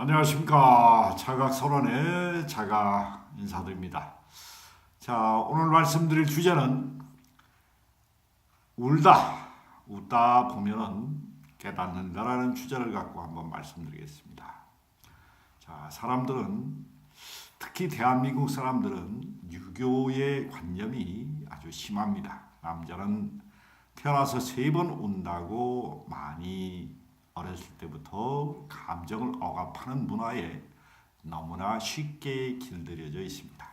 안녕하십니까. 자각선언의 자각 인사드립니다. 자, 오늘 말씀드릴 주제는 울다, 웃다 보면은 깨닫는다라는 주제를 갖고 한번 말씀드리겠습니다. 자, 사람들은 특히 대한민국 사람들은 유교의 관념이 아주 심합니다. 남자는 태어나서 3번 운다고 많이 어렸을 때부터 감정을 억압하는 문화에 너무나 쉽게 길들여져 있습니다.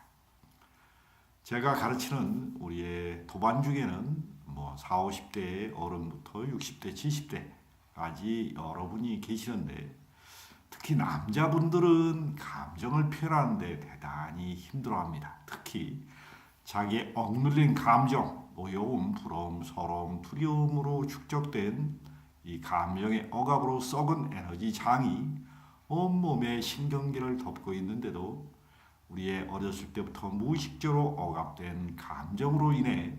제가 가르치는 우리의 도반 중에는 40, 50대 어른부터 60대, 70대까지 여러분이 계시는데 특히 남자분들은 감정을 표현하는데 대단히 힘들어합니다. 특히 자기의 억눌린 감정, 노여움, 부러움, 서러움, 두려움으로 축적된 이 감정의 억압으로 썩은 에너지 장이 온몸의 신경계를 덮고 있는데도 우리의 어렸을 때부터 무의식적으로 억압된 감정으로 인해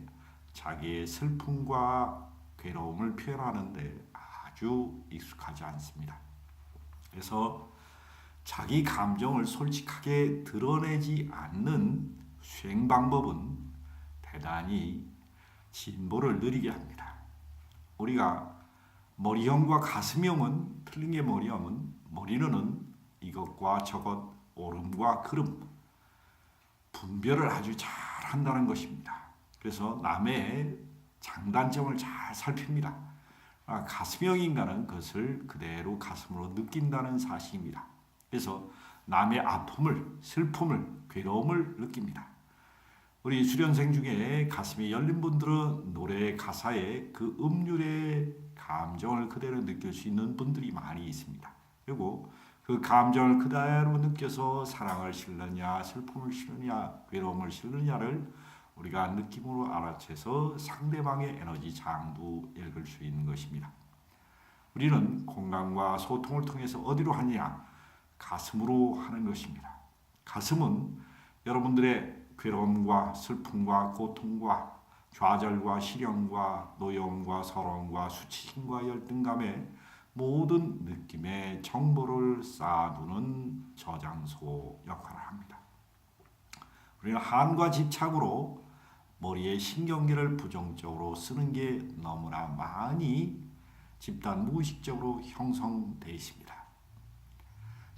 자기의 슬픔과 괴로움을 표현하는데 아주 익숙하지 않습니다. 그래서 자기 감정을 솔직하게 드러내지 않는 수행 방법은 대단히 진보를 느리게 합니다. 우리가 머리형과 가슴형은 틀린 게 머리는 이것과 저것, 옳음과 그름 분별을 아주 잘 한다는 것입니다. 그래서 남의 장단점을 잘 살핍니다. 가슴형 인간은 그것을 그대로 가슴으로 느낀다는 사실입니다. 그래서 남의 아픔을, 슬픔을, 괴로움을 느낍니다. 우리 수련생 중에 가슴이 열린 분들은 노래 가사에 그 음률의 감정을 그대로 느낄 수 있는 분들이 많이 있습니다. 그리고 그 감정을 그대로 느껴서 사랑을 실느냐, 슬픔을 실느냐, 괴로움을 실느냐를 우리가 느낌으로 알아채서 상대방의 에너지 장도 읽을 수 있는 것입니다. 우리는 공감과 소통을 통해서 어디로 하느냐? 가슴으로 하는 것입니다. 가슴은 여러분들의 괴로움과 슬픔과 고통과 좌절과 시련과 노여움과 서러움과 수치심과 열등감의 모든 느낌의 정보를 쌓아두는 저장소 역할을 합니다. 우리는 한과 집착으로 머리의 신경계를 부정적으로 쓰는 게 너무나 많이 집단 무의식적으로 형성되어 있습니다.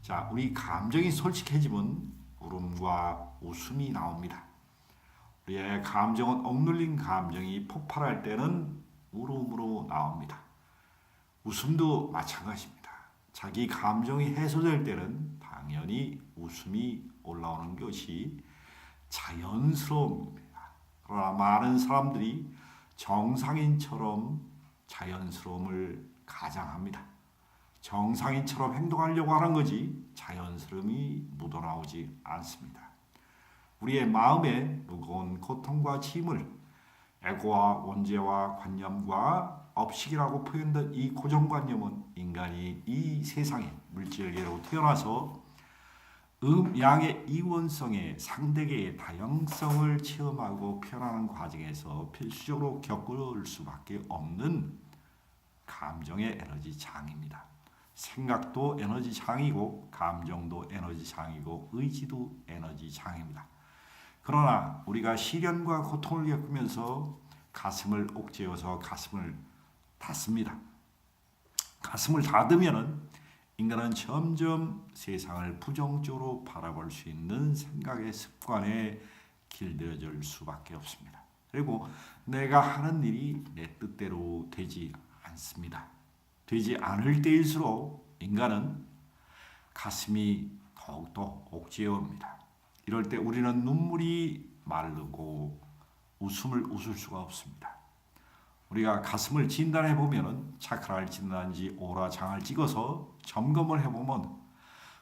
자, 우리 감정이 솔직해지면 울음과 웃음이 나옵니다. 우리의 감정은 억눌린 감정이 폭발할 때는 울음으로 나옵니다. 웃음도 마찬가지입니다. 자기 감정이 해소될 때는 당연히 웃음이 올라오는 것이 자연스러움입니다. 그러나 많은 사람들이 정상인처럼 자연스러움을 가장합니다. 정상인처럼 행동하려고 하는 거지 자연스러움이 묻어나오지 않습니다. 우리의 마음에 무거운 고통과 짐을 에고와 원죄와 관념과 업식이라고 표현된 이 고정관념은 인간이 이 세상에 물질계로 태어나서 양의 이원성의 상대계의 다양성을 체험하고 표현하는 과정에서 필수적으로 겪을 수밖에 없는 감정의 에너지 장입니다. 생각도 에너지 장이고 감정도 에너지 장이고 의지도 에너지 장입니다. 그러나 우리가 시련과 고통을 겪으면서 가슴을 옥죄어서 가슴을 닫습니다. 가슴을 닫으면은 인간은 점점 세상을 부정적으로 바라볼 수 있는 생각의 습관에 길들여질 수밖에 없습니다. 그리고 내가 하는 일이 내 뜻대로 되지 않습니다. 되지 않을 때일수록 인간은 가슴이 더욱더 옥죄어옵니다. 이럴 때 우리는 눈물이 마르고 웃음을 웃을 수가 없습니다. 우리가 가슴을 진단해 보면은 차크라를 진단한지 오라장을 찍어서 점검을 해보면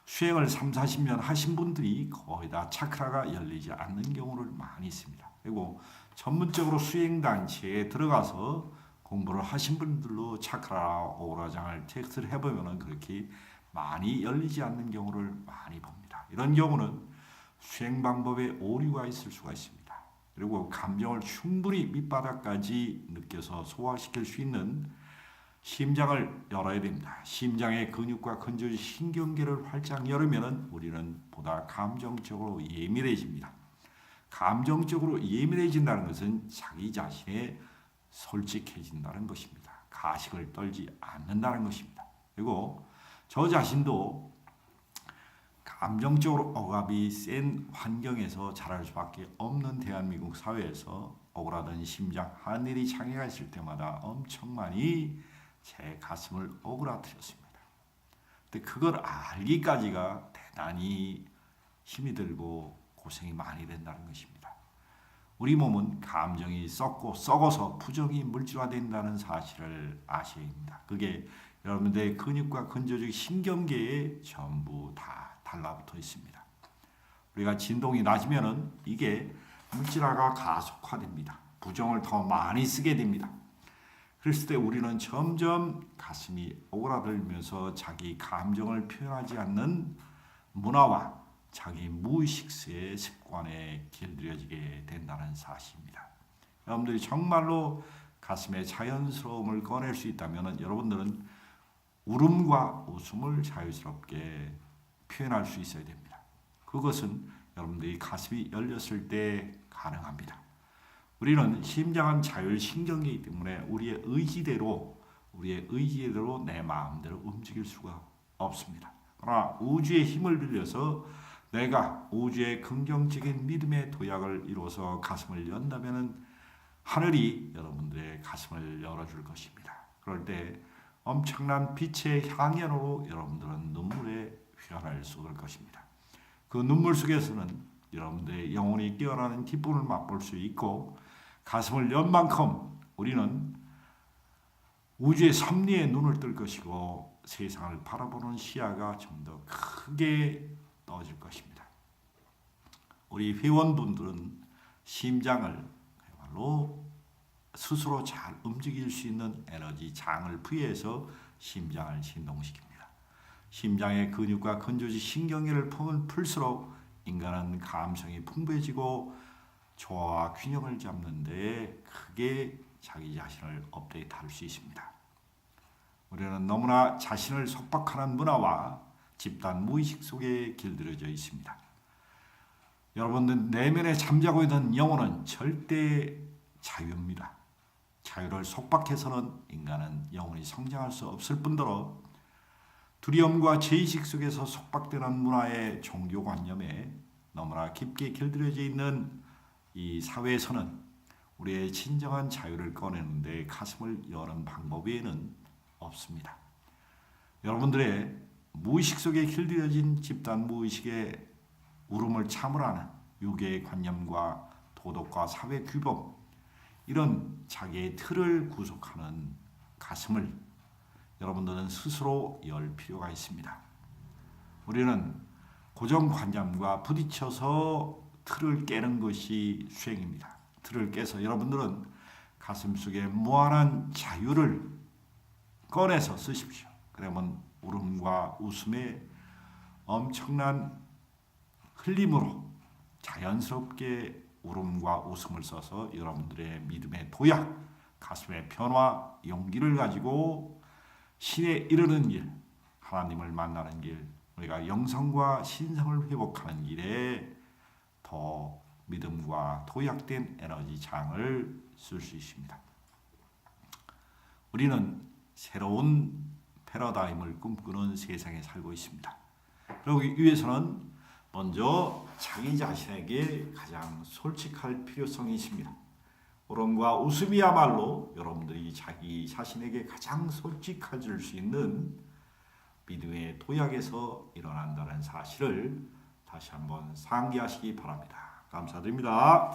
수행을 3, 40년 하신 분들이 거의 다 차크라가 열리지 않는 경우를 많이 있습니다. 그리고 전문적으로 수행단체에 들어가서 공부를 하신 분들로 차크라 오라장을 테스트를 해보면 그렇게 많이 열리지 않는 경우를 많이 봅니다. 이런 경우는 수행 방법에 오류가 있을 수가 있습니다. 그리고 감정을 충분히 밑바닥까지 느껴서 소화시킬 수 있는 심장을 열어야 됩니다. 심장의 근육과 근조지 신경계를 활짝 열으면 우리는 보다 감정적으로 예민해집니다. 감정적으로 예민해진다는 것은 자기 자신에 솔직해진다는 것입니다. 가식을 떨지 않는다는 것입니다. 그리고 저 자신도 감정적으로 억압이 센 환경에서 자랄 수밖에 없는 대한민국 사회에서 억울하던 심장 하늘이 장애가 있을 때마다 엄청 많이 제 가슴을 오그라뜨렸습니다. 근데 그걸 알기까지가 대단히 힘이 들고 고생이 많이 된다는 것입니다. 우리 몸은 감정이 썩어서 부정이 물질화된다는 사실을 아셔야 합니다. 그게 여러분들의 근육과 근조적 신경계에 전부 다 달라붙어 있습니다. 우리가 진동이 낮으면은 이게 물질화가 가속화됩니다. 부정을 더 많이 쓰게 됩니다. 그랬을 때 우리는 점점 가슴이 오그라들면서 자기 감정을 표현하지 않는 문화와 자기 무의식의 습관에 길들여지게 된다는 사실입니다. 여러분들이 정말로 가슴의 자연스러움을 꺼낼 수 있다면 여러분들은 울음과 웃음을 자유스럽게 표현할 수 있어야 됩니다. 그것은 여러분들이 가슴이 열렸을 때 가능합니다. 우리는 심장은 자율신경계이기 때문에 우리의 의지대로 내 마음대로 움직일 수가 없습니다. 그러나 우주의 힘을 빌려서 내가 우주의 긍정적인 믿음의 도약을 이루어서 가슴을 연다면 하늘이 여러분들의 가슴을 열어줄 것입니다. 그럴 때 엄청난 빛의 향연으로 여러분들은 눈물에 휘어날 쏟을 것입니다. 그 눈물 속에서는 여러분들의 영혼이 깨어나는 기쁨을 맛볼 수 있고 가슴을 연 만큼 우리는 우주의 섭리에 눈을 뜰 것이고 세상을 바라보는 시야가 좀 더 크게 떠질 것입니다. 우리 회원분들은 심장을 그야말로 스스로 잘 움직일 수 있는 에너지 장을 부여해서 심장을 진동시킵니다. 심장의 근육과 근조지 신경계를 풀수록 인간은 감성이 풍부해지고 조화와 균형을 잡는 데 크게 자기 자신을 업데이트할 수 있습니다. 우리는 너무나 자신을 속박하는 문화와 집단 무의식 속에 길들여져 있습니다. 여러분들 내면에 잠자고 있는 영혼은 절대 자유입니다. 자유를 속박해서는 인간은 영원히 성장할 수 없을 뿐더러 두려움과 죄의식 속에서 속박되는 문화의 종교관념에 너무나 깊게 길들여져 있는 이 사회에서는 우리의 진정한 자유를 꺼내는데 가슴을 여는 방법 외에는 없습니다. 여러분들의 무의식 속에 길들여진 집단 무의식의 울음을 참으라는 유괴의 관념과 도덕과 사회 규범 이런 자기의 틀을 구속하는 가슴을 여러분들은 스스로 열 필요가 있습니다. 우리는 고정관념과 부딪혀서 틀을 깨는 것이 수행입니다. 틀을 깨서 여러분들은 가슴속에 무한한 자유를 꺼내서 쓰십시오. 그러면 울음과 웃음의 엄청난 흘림으로 자연스럽게 울음과 웃음을 써서 여러분들의 믿음의 도약, 가슴의 변화, 용기를 가지고 신에 이르는 길, 하나님을 만나는 길, 우리가 영성과 신성을 회복하는 길에 더 믿음과 도약된 에너지 장을 쓸 수 있습니다. 우리는 새로운 패러다임을 꿈꾸는 세상에 살고 있습니다. 그러기 위해서는 먼저 자기 자신에게 가장 솔직할 필요성이 있습니다. 울음과 웃음이야말로 여러분들이 자기 자신에게 가장 솔직해질 수 있는 믿음의 도약에서 일어난다는 사실을 다시 한번 상기하시기 바랍니다. 감사드립니다.